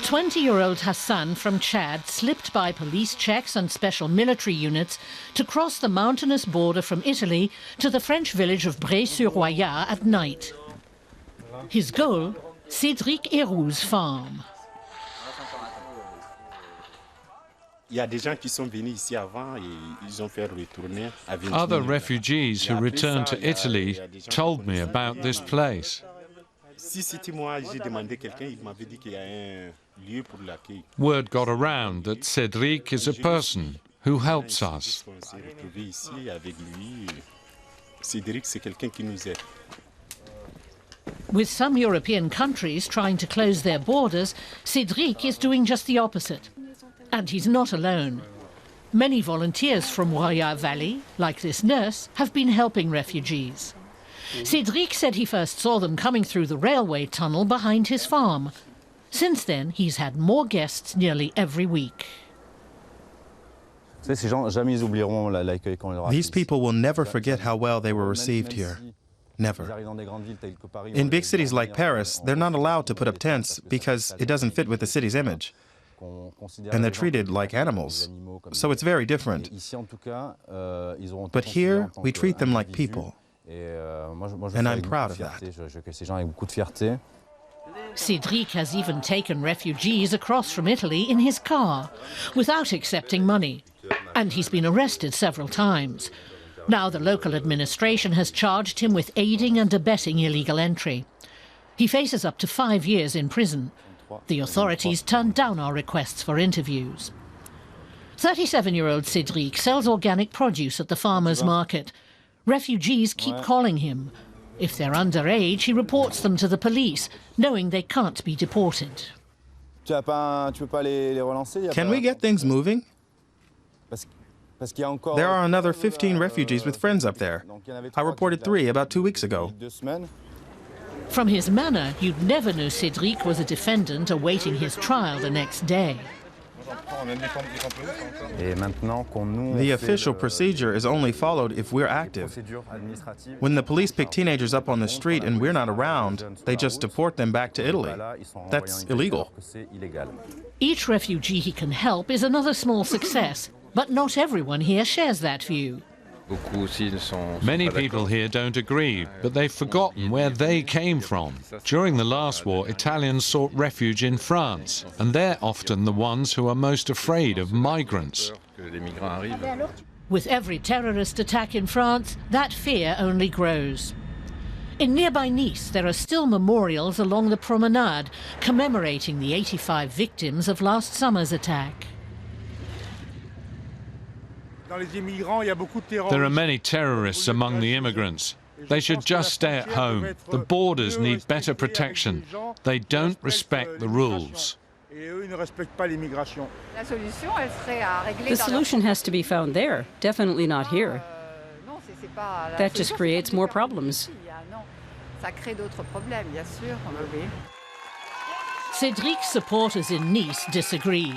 20-year-old Hassan from Chad slipped by police checks and special military units to cross the mountainous border from Italy to the French village of Breil-sur-Roya at night. His goal, Cédric Héroux's farm. Other refugees who returned to Italy told me about this place. Word got around that Cédric is a person who helps us. With some European countries trying to close their borders, Cédric is doing just the opposite. And he's not alone. Many volunteers from Roya Valley, like this nurse, have been helping refugees. Cédric said he first saw them coming through the railway tunnel behind his farm. Since then, he's had more guests nearly every week. These people will never forget how well they were received here. Never. In big cities like Paris, they're not allowed to put up tents because it doesn't fit with the city's image. And they're treated like animals. So it's very different. But here, we treat them like people. And I'm proud of that. Cédric has even taken refugees across from Italy in his car, without accepting money. And he's been arrested several times. Now the local administration has charged him with aiding and abetting illegal entry. He faces up to 5 years in prison. The authorities turned down our requests for interviews. 37-year-old Cédric sells organic produce at the farmers' market. Refugees keep calling him. If they're underage, he reports them to the police, knowing they can't be deported. Can we get things moving? There are another 15 refugees with friends up there. I reported 3 about 2 weeks ago. From his manner, you'd never know Cédric was a defendant awaiting his trial the next day. The official procedure is only followed if we're active. When the police pick teenagers up on the street and we're not around, they just deport them back to Italy. That's illegal. Each refugee he can help is another small success, but not everyone here shares that view. Many people here don't agree, but they've forgotten where they came from. During the last war, Italians sought refuge in France, and they're often the ones who are most afraid of migrants. With every terrorist attack in France, that fear only grows. In nearby Nice, there are still memorials along the promenade commemorating the 85 victims of last summer's attack. There are many terrorists among the immigrants. They should just stay at home. The borders need better protection. They don't respect the rules. The solution has to be found there, definitely not here. That just creates more problems. Cédric's supporters in Nice disagree.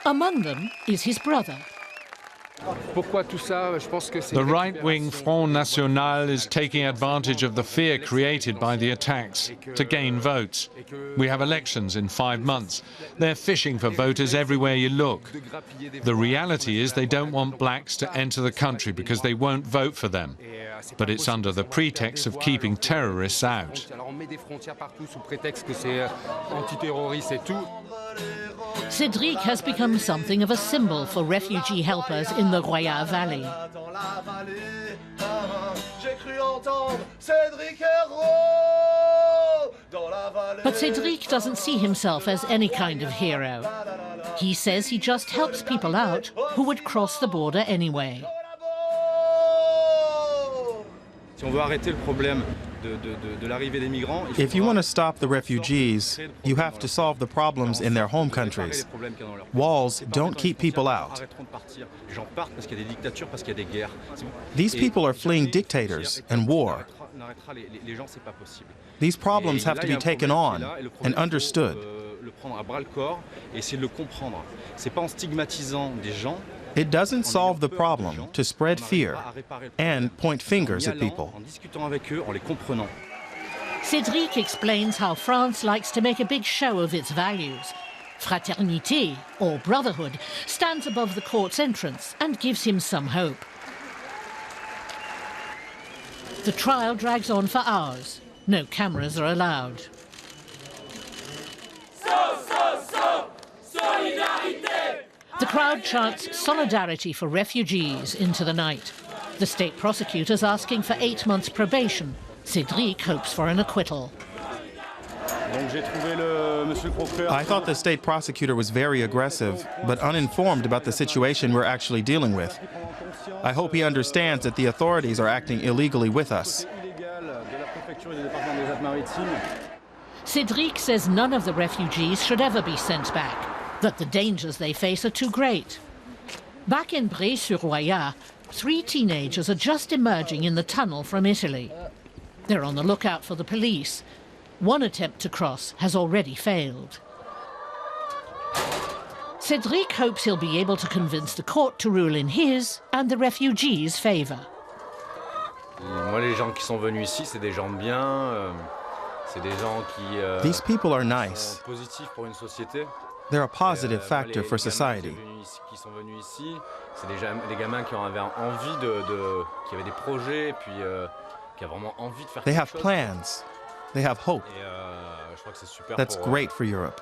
Among them is his brother. The right-wing Front National is taking advantage of the fear created by the attacks to gain votes. We have elections in 5 months. They're fishing for voters everywhere you look. The reality is they don't want blacks to enter the country because they won't vote for them. But it's under the pretext of keeping terrorists out. Cédric has become something of a symbol for refugee helpers in the Roya Valley. But Cédric doesn't see himself as any kind of hero. He says he just helps people out who would cross the border anyway. If you want to stop the refugees, you have to solve the problems in their home countries. Walls don't keep people out. These people are fleeing dictators and war. These problems have to be taken on and understood. It doesn't solve the problem to spread fear and point fingers at people. Cédric explains how France likes to make a big show of its values. Fraternité, or brotherhood, stands above the court's entrance and gives him some hope. The trial drags on for hours. No cameras are allowed. The crowd chants solidarity for refugees into the night. The state prosecutor's asking for 8 months probation. Cédric hopes for an acquittal. I thought the state prosecutor was very aggressive, but uninformed about the situation we're actually dealing with. I hope he understands that the authorities are acting illegally with us. Cédric says none of the refugees should ever be sent back, that the dangers they face are too great. Back in Breil-sur-Roya, 3 teenagers are just emerging in the tunnel from Italy. They're on the lookout for the police. One attempt to cross has already failed. Cédric hopes he'll be able to convince the court to rule in his and the refugees' favor. These people are nice. They're a positive factor for society. They have plans. They have hope. That's great for Europe.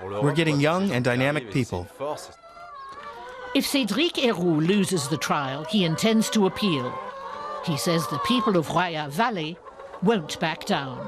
We're getting young and dynamic people. If Cédric Héroux loses the trial, he intends to appeal. He says the people of Roya Valley won't back down.